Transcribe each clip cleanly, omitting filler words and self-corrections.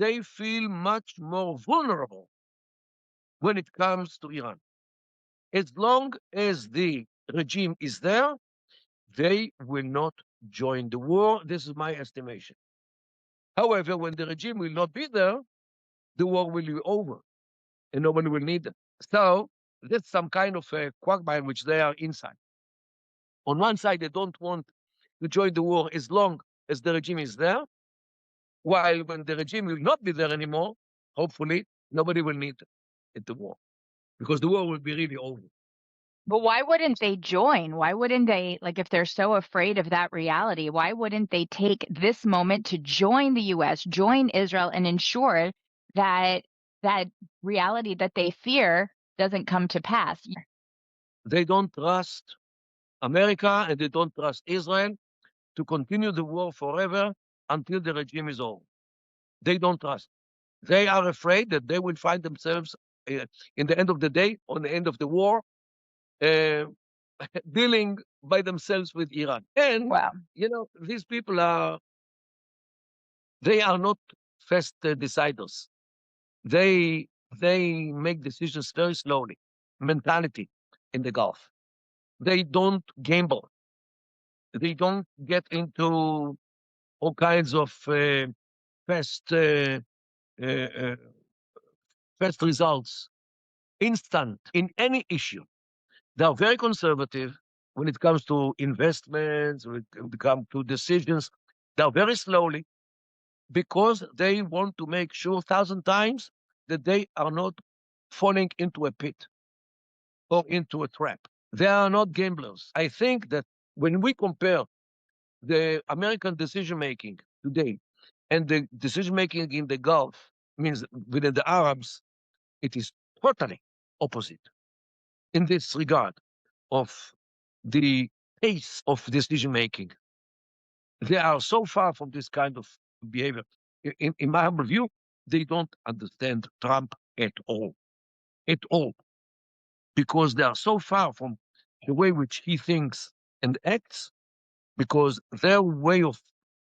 they feel much more vulnerable when it comes to Iran. As long as the regime is there, they will not join the war. This is my estimation. However, when the regime will not be there, the war will be over and nobody will need them. So that's some kind of a quagmire which they are inside. On one side, they don't want to join the war as long as the regime is there, while when the regime will not be there anymore, hopefully, nobody will need the war because the war will be really over. But why wouldn't they join? Why wouldn't they, like, if they're so afraid of that reality, why wouldn't they take this moment to join the US, join Israel, and ensure that that reality that they fear doesn't come to pass? They don't trust America and they don't trust Israel to continue the war forever until the regime is over. They don't trust. They are afraid that they will find themselves in the end of the day, on the end of the war, uh, dealing by themselves with Iran. And, Wow. these people they are not fast deciders. They make decisions very slowly. Mentality in the Gulf. They don't gamble. They don't get into all kinds of fast uh, uh, fast results, instant in any issue. They are very conservative when it comes to investments, when it comes to decisions. They are very slowly because they want to make sure 1,000 times that they are not falling into a pit or into a trap. They are not gamblers. I think that when we compare the American decision making today and the decision making in the Gulf, means within the Arabs, it is totally opposite in this regard of the pace of decision making. They are so far from this kind of behavior. In my humble view, they don't understand Trump at all, because they are so far from the way which he thinks and acts, because their way of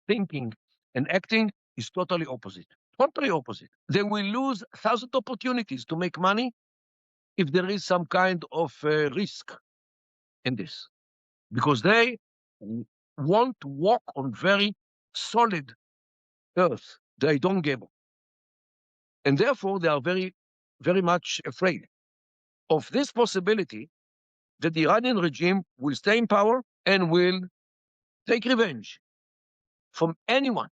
thinking and acting is totally opposite. Totally opposite. They will lose 1,000 opportunities to make money if there is some kind of risk in this, because they want to walk on very solid earth. They don't gamble. And therefore, they are very, very much afraid of this possibility that the Iranian regime will stay in power and will take revenge from anyone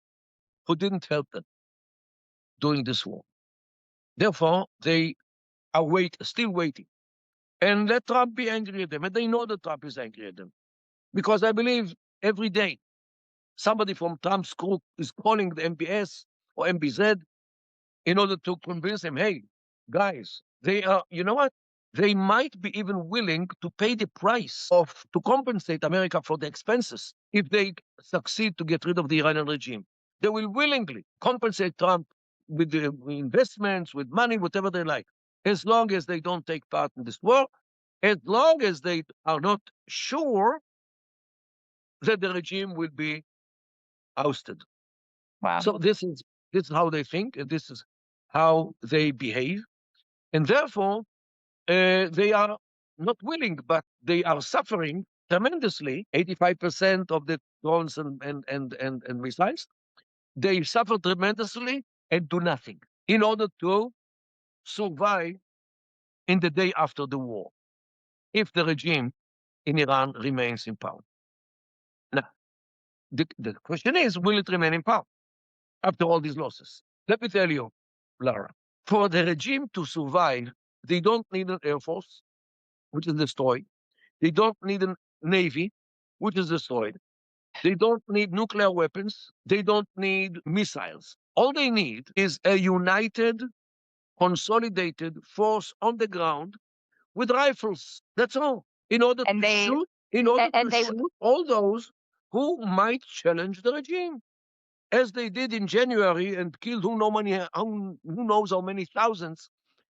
who didn't help them during this war. Therefore, they are still waiting. And let Trump be angry at them. And they know that Trump is angry at them. Because I believe every day somebody from Trump's group is calling the MBS or MBZ in order to convince them, hey, guys, they are, you know what? They might be even willing to pay the price to compensate America for the expenses if they succeed to get rid of the Iranian regime. They will willingly compensate Trump with the investments, with money, whatever they like, as long as they don't take part in this war, as long as they are not sure that the regime will be ousted. Wow. So this is how they think, and this is how they behave, and therefore they are not willing, but they are suffering tremendously. 85% of the drones and missiles, they suffer tremendously and do nothing in order to survive in the day after the war, if the regime in Iran remains in power. Now, the question is, will it remain in power after all these losses? Let me tell you, Lara, for the regime to survive, they don't need an air force, which is destroyed. They don't need a navy, which is destroyed. They don't need nuclear weapons. They don't need missiles. All they need is a united, consolidated force on the ground with rifles. That's all. In order And to they shoot, all those who might challenge the regime, as they did in January and killed who knows how many thousands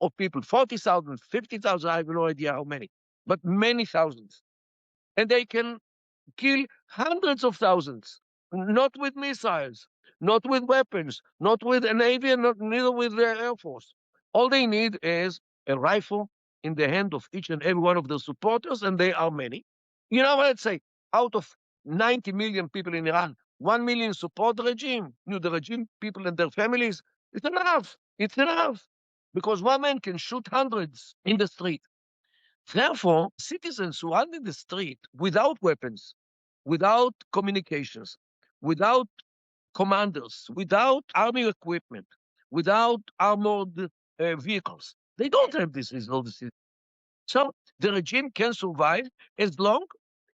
of people, 40,000, 50,000, I have no idea how many, but many thousands. And they can kill hundreds of thousands, not with missiles, not with weapons, not with a navy, and neither with the air force. All they need is a rifle in the hand of each and every one of the supporters, and they are many. Let's say out of 90 million people in Iran, 1 million support the regime. The regime people and their families. It's enough. It's enough. Because one man can shoot hundreds in the street. Therefore, citizens who are in the street without weapons, without communications, without commanders, without army equipment, without armored vehicles, they don't have this resources. So the regime can survive as long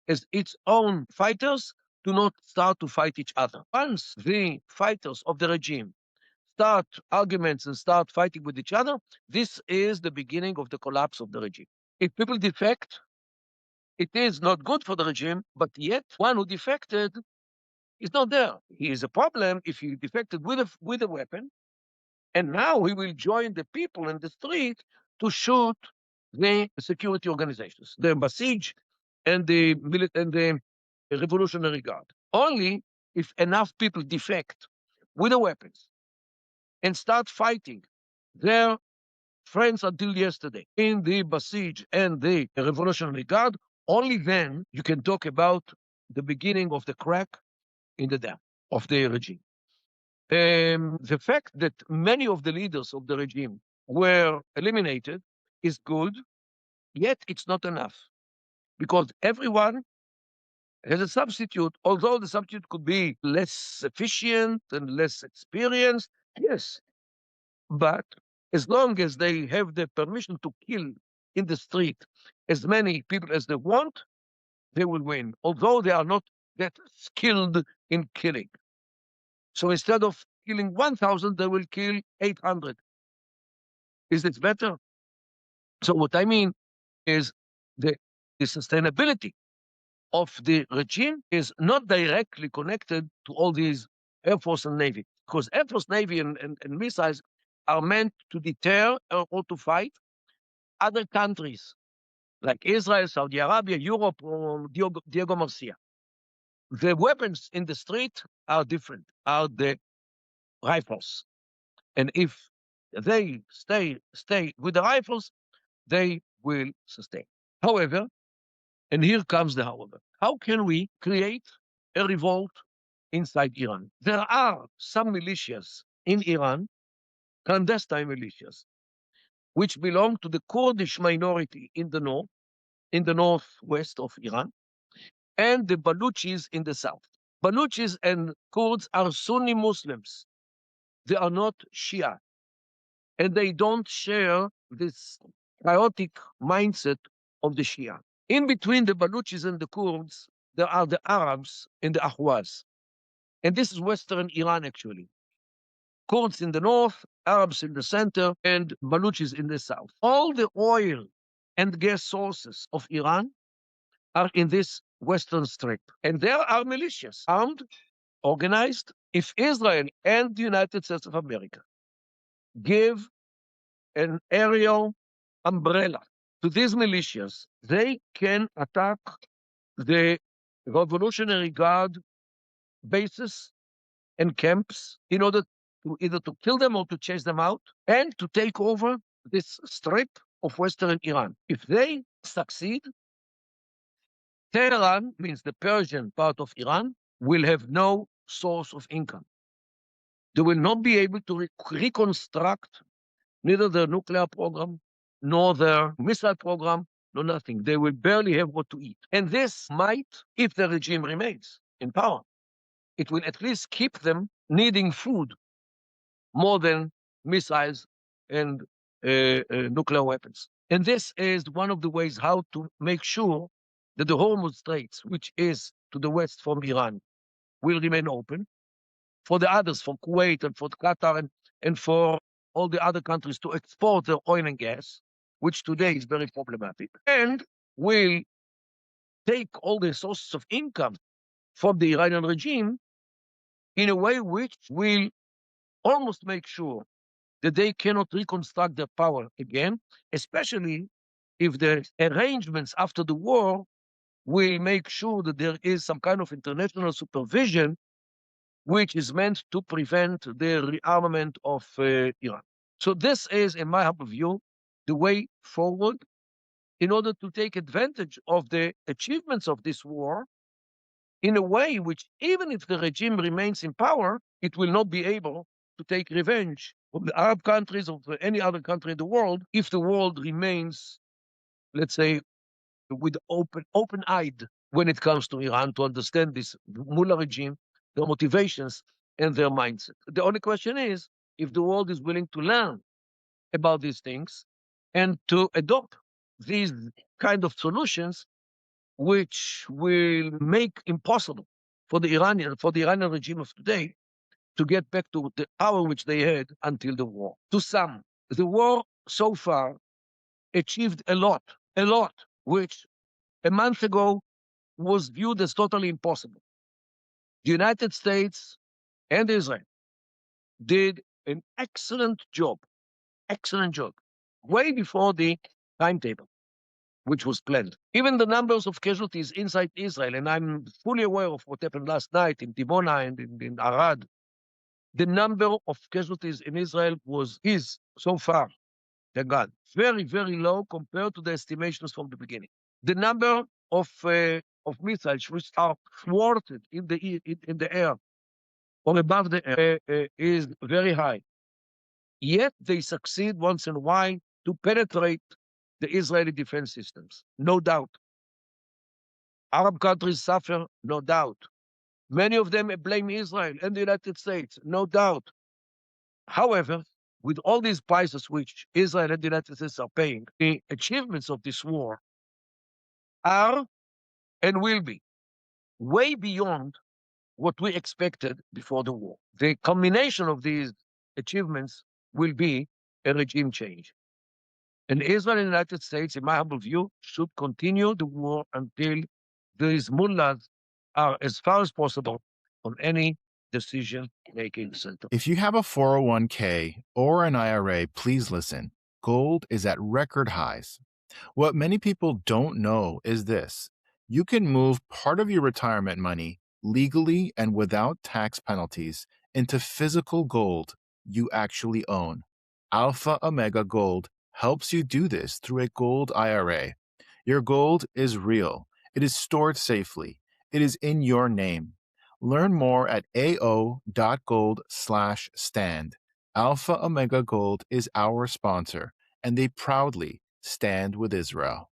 as its own fighters do not start to fight each other. Once the fighters of the regime start arguments and start fighting with each other, this is the beginning of the collapse of the regime. If people defect, it is not good for the regime, but yet one who defected is not there. He is a problem if he defected with a weapon, and now he will join the people in the street to shoot the security organizations, the Basij and the Revolutionary Guard. Only if enough people defect with the weapons and start fighting their friends until yesterday in the Basij and the Revolutionary Guard, only then you can talk about the beginning of the crack in the dam of the regime. The fact that many of the leaders of the regime were eliminated is good, yet it's not enough because everyone has a substitute, although the substitute could be less efficient and less experienced. Yes, but as long as they have the permission to kill in the street as many people as they want, they will win, although they are not that skilled in killing. So instead of killing 1,000, they will kill 800. Is it better? So what I mean is the, the sustainability of the regime is not directly connected to all these Air Force and Navy, because Air Force, Navy, and missiles are meant to deter or to fight other countries like Israel, Saudi Arabia, Europe, or Diego Garcia. The weapons in the street are different, are the rifles. And if they stay with the rifles, they will sustain. However, and here comes the however, how can we create a revolt inside Iran? There are some militias in Iran, clandestine militias, which belong to the Kurdish minority in the north, in the northwest of Iran, and the Baluchis in the south. Baluchis and Kurds are Sunni Muslims. They are not Shia. And they don't share this chaotic mindset of the Shia. In between the Baluchis and the Kurds, there are the Arabs and the Ahwaz. And this is Western Iran, actually. Kurds in the north, Arabs in the center, and Baluchis in the south. All the oil and gas sources of Iran are in this western strip. And there are militias, armed, organized. If Israel and the United States of America give an aerial umbrella to these militias, they can attack the Revolutionary Guard bases and camps in order to either to kill them or to chase them out and to take over this strip of Western Iran. If they succeed, Tehran, means the Persian part of Iran, will have no source of income. They will not be able to reconstruct neither their nuclear program, nor their missile program, nor nothing. They will barely have what to eat. And this might, if the regime remains in power, it will at least keep them needing food more than missiles and nuclear weapons. And this is one of the ways how to make sure that the Hormuz Straits, which is to the west from Iran, will remain open for the others, for Kuwait and for Qatar and for all the other countries to export their oil and gas, which today is very problematic, and will take all the sources of income from the Iranian regime in a way which will almost make sure that they cannot reconstruct their power again, especially if the arrangements after the war will make sure that there is some kind of international supervision which is meant to prevent the rearmament of Iran. So this is, in my humble view, the way forward in order to take advantage of the achievements of this war in a way which, even if the regime remains in power, it will not be able to take revenge from the Arab countries or any other country in the world if the world remains, let's say, with open-eyed when it comes to Iran to understand this mullah regime, their motivations, and their mindset. The only question is if the world is willing to learn about these things and to adopt these kind of solutions, which will make impossible for the Iranian regime of today to get back to the power which they had until the war. To sum, the war so far achieved a lot, which a month ago was viewed as totally impossible. The United States and Israel did an excellent job, way before the timetable, which was planned. Even the numbers of casualties inside Israel, and I'm fully aware of what happened last night in Dimona and in Arad, the number of casualties in Israel is so far, thank God, very, very low compared to the estimations from the beginning. The number of missiles which are thwarted in the air or above the air is very high. Yet they succeed once in a while to penetrate the Israeli defense systems, no doubt. Arab countries suffer, no doubt. Many of them blame Israel and the United States, no doubt. However, with all these prices which Israel and the United States are paying, the achievements of this war are and will be way beyond what we expected before the war. The combination of these achievements will be a regime change. And Israel and the United States, in my humble view, should continue the war until these mullahs are, as far as possible, on any decision-making center. If you have a 401k or an IRA, please listen. Gold is at record highs. What many people don't know is this: you can move part of your retirement money legally and without tax penalties into physical gold you actually own. Alpha Omega Gold helps you do this through a gold IRA. Your gold is real. It is stored safely. It is in your name. Learn more at ao.gold/stand. Alpha Omega Gold is our sponsor, and they proudly stand with Israel.